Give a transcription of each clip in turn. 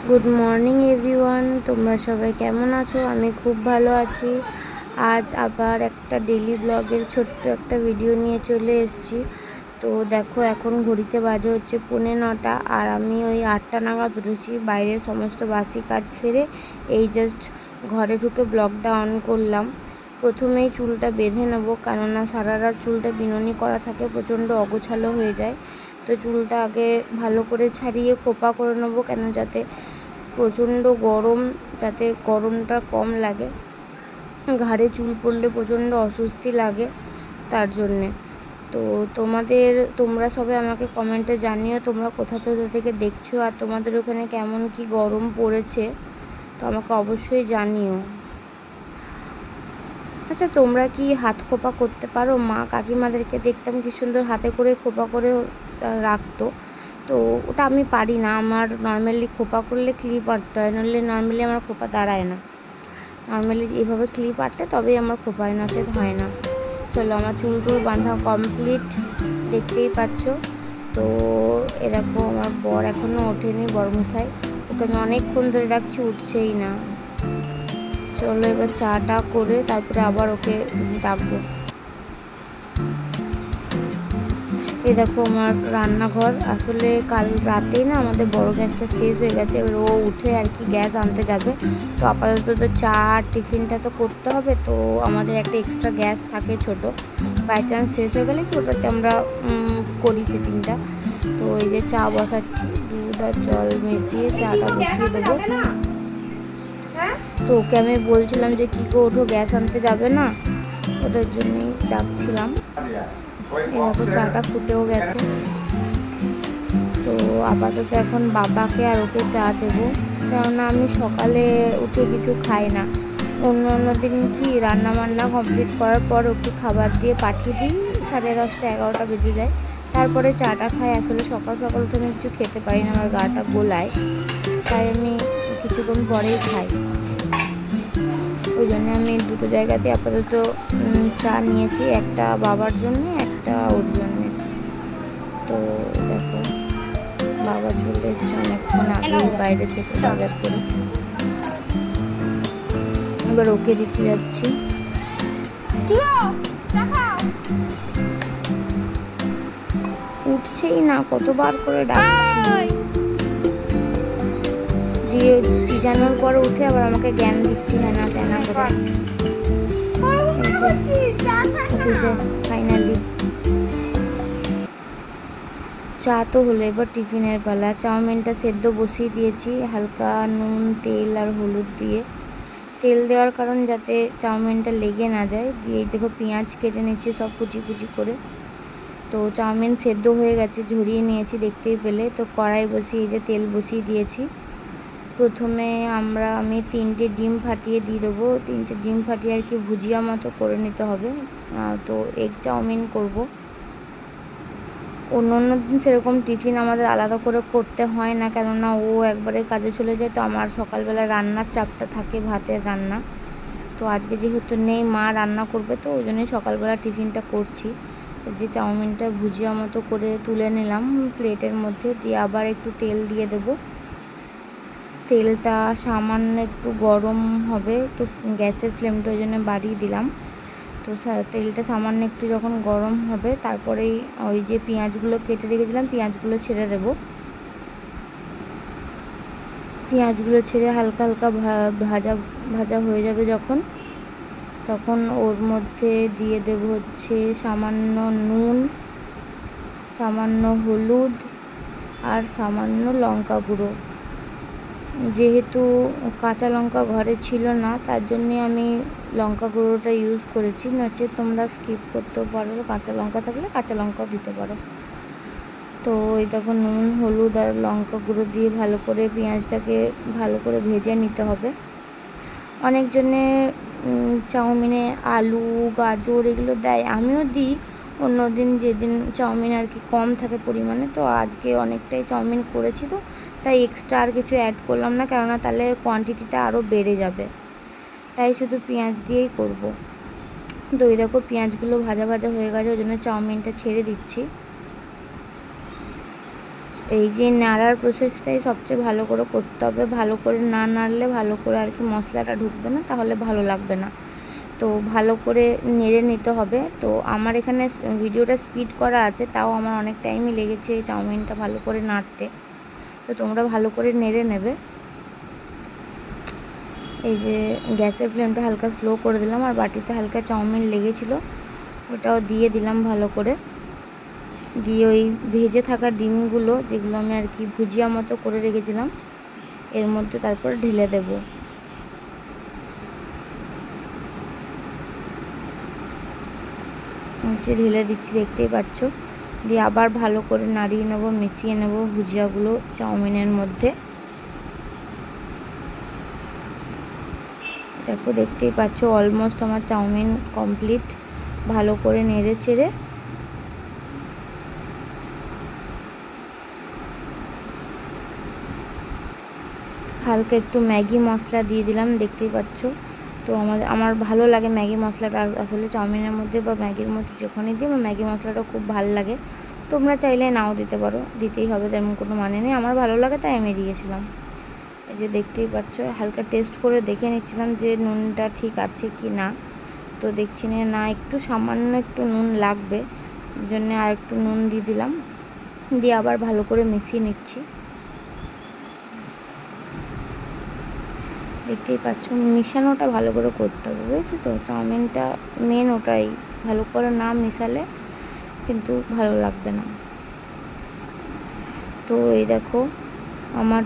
Good morning everyone, তোমরা সবাই কেমন আছো? আমি খুব ভালো আছি। আজ আবার একটা ডেলি ব্লগের ছোট্ট একটা ভিডিও নিয়ে চলে এসেছি। তো দেখো, এখন ঘড়িতে বাজে হচ্ছে 9:45, আর আমি ওই 8টা নাগাদ উঠেছি। বাইরের সমস্ত বাসি কাজ সেরে এই জাস্ট ঘরে ঢুকে ব্লগটা অন করলাম। প্রথমেই চুলটা বেঁধে নেবো, কেননা সারা রাত চুলটা বিনুনি করা থাকে, প্রচণ্ড অগোছালো হয়ে যায়। তো চুলটা আগে ভালো করে ছাড়িয়ে খোপা করে নেবো, কেন যাতে প্রচণ্ড গরম, যাতে গরমটা কম লাগে। ঘাড়ে চুল পড়লে প্রচণ্ড অস্বস্তি লাগে, তার জন্যে। তো তোমরা সবাই আমাকে কমেন্টে জানিও তোমরা কোথা থেকে দেখছো, আর তোমাদের ওখানে কেমন কি গরম পড়েছে, তো আমাকে অবশ্যই জানিও। আচ্ছা, তোমরা কি হাত খোপা করতে পারো? মা কাকিমাদেরকে দেখতাম কি সুন্দর হাতে করে খোপা করে রাখতো। তো ওটা আমি পারি না। আমার নর্মালি খোপা করলে ক্লিপ আঁটতে হয়, নইলে নর্মালি আমার খোপা দাঁড়ায় না। নর্মালি এইভাবে ক্লিপ আঁটলে তবেই আমার খোপায়, নচেত হয় না। চলো, আমার চুল টুল বাঁধা কমপ্লিট, দেখতেই পাচ্ছ। তো এরকম আমার বর এখনও ওঠেনি, বরমশাই। ওকে আমি অনেকক্ষণ ধরে ডাকছি, উঠছেই না। চলো এবার চাটা করে তারপরে আবার ওকে ডাকবো। এই দেখো আমার রান্নাঘর। আসলে কাল রাতেই না আমাদের বড় গ্যাসটা শেষ হয়ে গেছে। এবার ও উঠে আর কি গ্যাস আনতে যাবে। তো আপাতত তো চা আর টিফিনটা তো করতে হবে। তো আমাদের একটা এক্সট্রা গ্যাস থাকে ছোট, বাই চান্স শেষ হয়ে গেলে কি ওটাতে আমরা করি সেটিংটা। তো এই যে চা বসাচ্ছি, দুধ আর জল মিশিয়ে চাটা বসিয়ে দেবো। তো ওকে আমি বলছিলাম যে কী গো, ওঠো, গ্যাস আনতে যাবে না? ওটার জন্যই ডাকছিলাম। এরকম চাটা ফুটেও গেছে। তো আপাতত এখন বাবাকে আর ওকে চা দেবো, কেননা আমি সকালে উঠে কিছু খাই না। অন্য দিন কি রান্না বান্না কমপ্লিট করার পর ওকে খাবার দিয়ে পাঠিয়ে দিই, 10:30 11টা বেজে যায়। তারপরে চাটা খাই। আসলে সকাল সকাল উঠে আমি কিছু খেতে পারি না, আমার গাটা গোলায়, তাই আমি কিছুক্ষণ পরেই খাই। ওই জন্য আমি দুটো জায়গাতে আপাতত চা নিয়েছি, একটা বাবার জন্যে, একটা ওর জন্যে। তো দেখো, বাবা চলে এসছে অনেকক্ষণ আগেই বাইরে থেকে বাজার করে। এবার ওকে দিতে যাচ্ছি। উঠছেই না, কতবার করে ডাকছি। দিয়ে চিজানোর পরে উঠে আবার আমাকে জ্ঞান দিচ্ছি, হ্যাঁ না তেনা করে। উঠেছে ফাইনালি। চা তো হলো, এবার টিফিনের পালা। চাউমিনটা সেদ্ধ বসিয়ে দিয়েছি হালকা নুন, তেল আর হলুদ দিয়ে। তেল দেওয়ার কারণ যাতে চাউমিনটা লেগে না যায়। দিয়ে দেখো পেঁয়াজ কেটে নিচ্ছি সব কুচি কুচি করে। তো চাউমিন সেদ্ধ হয়ে গেছে, ঝরিয়ে নিয়েছি দেখতেই পেলে। তো কড়াই বসিয়ে এই যে তেল বসিয়ে দিয়েছি। প্রথমে আমি 3টে ডিম ফাটিয়ে দিয়ে দেবো। 3টে ডিম ফাটিয়ে আর কি ভুজিয়া মতো করে নিতে হবে। তো এগ চাউমিন করব। অন্য দিন সেরকম টিফিন আমাদের আলাদা করে করতে হয় না, কেননা ও একবারে কাজে চলে যায়। তো আমার সকালবেলা রান্নার চাপটা থাকে, ভাতের রান্না। তো আজকে যেহেতু নেই, মা রান্না করবে, তো ওই জন্যই সকালবেলা টিফিনটা করছি। যে চাউমিনটা ভুজিয়া মতো করে তুলে নিলাম প্লেটের মধ্যে, দিয়ে আবার একটু তেল দিয়ে দেবো। তেলটা সামান্য একটু গরম হবে, তো গ্যাসের ফ্লেমটা ওই জন্য বাড়িয়ে দিলাম। তো তেলটা সামান্য একটু যখন গরম হবে, তারপরেই ওই যে পেঁয়াজগুলো কেটে রেখেছিলাম, পেঁয়াজগুলো ছেড়ে দেবো। পেঁয়াজগুলো ছেড়ে হালকা হালকা ভাজা ভাজা হয়ে যাবে যখন, তখন ওর মধ্যে দিয়ে দেব হচ্ছে সামান্য নুন, সামান্য হলুদ আর সামান্য লঙ্কা গুঁড়ো। যেহেতু কাঁচা লঙ্কা ঘরে ছিল না, তার জন্যে আমি লঙ্কা গুঁড়োটা ইউজ করেছি, নচেত তোমরা স্কিপ করতেও পারো, কাঁচা লঙ্কা থাকলে কাঁচা লঙ্কাও দিতে পারো। তো এই দেখো নুন, হলুদ আর লঙ্কা গুঁড়ো দিয়ে ভালো করে পেঁয়াজটাকে ভালো করে ভেজে নিতে হবে। অনেকজনে চাউমিনে আলু, গাজর এগুলো দেয়, আমিও দিই অন্য দিন, যেদিন চাউমিন আর কি কম থাকে পরিমাণে। তো আজকে অনেকটাই চাউমিন করেছি, তো তাই এক্সট্রা আর কিছু অ্যাড করলাম না, কেননা তাহলে কোয়ান্টিটিটা আরও বেড়ে যাবে। তাই শুধু পেঁয়াজ দিয়েই করব। তো এই দেখো পেঁয়াজগুলো ভাজা ভাজা হয়ে গেছে, ওই জন্য চাউমিনটা ছেড়ে দিচ্ছি। এই যে নাড়ার প্রসেসটাই সবচেয়ে ভালো করে করতে হবে, ভালো করে না নাড়লে ভালো করে আর কি মশলাটা ঢুকবে না, তাহলে ভালো লাগবে না। তো ভালো করে নেড়ে নিতে হবে। তো আমার এখানে ভিডিওটা স্পিড করা আছে, তাও আমার অনেক টাইমই লেগেছে এই চাউমিনটা ভালো করে নাড়তে। তো তোমরা ভালো করে নেড়ে নেবে। এই যে গ্যাসের ফ্লেমটা হালকা স্লো করে দিলাম, আর বাটিতে হালকা চাউমিন লেগেছিলো ওটাও দিয়ে দিলাম ভালো করে। দিয়ে ওই ভেজে থাকা ডিমগুলো, যেগুলো আমি আর কি ভুজিয়া মতো করে রেখেছিলাম, এর মধ্যে তারপর ঢেলে দেব। ঢেলে দিচ্ছি, দেখতেই পাচ্ছ। দিয়ে আবার ভালো করে নাড়িয়ে নেবো, মিশিয়ে নেবো ভুজিয়াগুলো চাউমিনের মধ্যে। দেখো, দেখতেই পাচ্ছ অলমোস্ট আমার চাউমিন কমপ্লিট। ভালো করে নেড়ে চেড়ে হালকা একটু ম্যাগি মশলা দিয়ে দিলাম, দেখতেই পাচ্ছ। তো আমার ভালো লাগে ম্যাগি মশলাটা আসলে চাউমিনের মধ্যে বা ম্যাগির মধ্যে যেখানেই দিই, আমার ম্যাগি মশলাটা খুব ভালো লাগে। তোমরা চাইলে নাও দিতে পারো, দিতেই হবে তেমন কোনো মানে নেই, আমার ভালো লাগে তাই আমি দিয়েছিলাম। এই যে দেখতেই পাচ্ছ, হালকা টেস্ট করে দেখে নিচ্ছিলাম যে নুনটা ঠিক আছে কি না। তো দেখছি না, একটু সামান্য একটু নুন লাগবে, ওই জন্য আর একটু নুন দিয়ে দিলাম। দিয়ে আবার ভালো করে মিশিয়ে নিচ্ছি। দেখতেই পাচ্ছ, মিশানোটা ভালো করে করতে হবে, বুঝেছো তো। চাউমিনটা মেন ওটাই, ভালো করে না মিশালে কিন্তু ভালো লাগবে না। তো এই দেখো আমার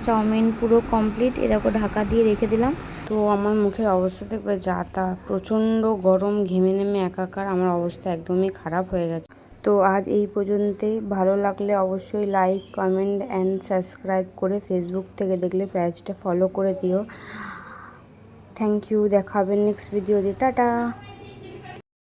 চাউমিন পুরো কমপ্লিট। এই দেখো ঢাকা দিয়ে রেখে দিলাম। তো আমার মুখের অবস্থা দেখবে যা তা, প্রচণ্ড গরম, ঘেমে নেমে একাকার, আমার অবস্থা একদমই খারাপ হয়ে গেছে। তো আজ এই পর্যন্তই। ভালো লাগলে অবশ্যই লাইক, কমেন্ট অ্যান্ড সাবস্ক্রাইব করে, ফেসবুক থেকে দেখলে পেজটা ফলো করে দিও। থ্যাংক ইউ, দেখা হবে নেক্সট ভিডিওতে। টাটা।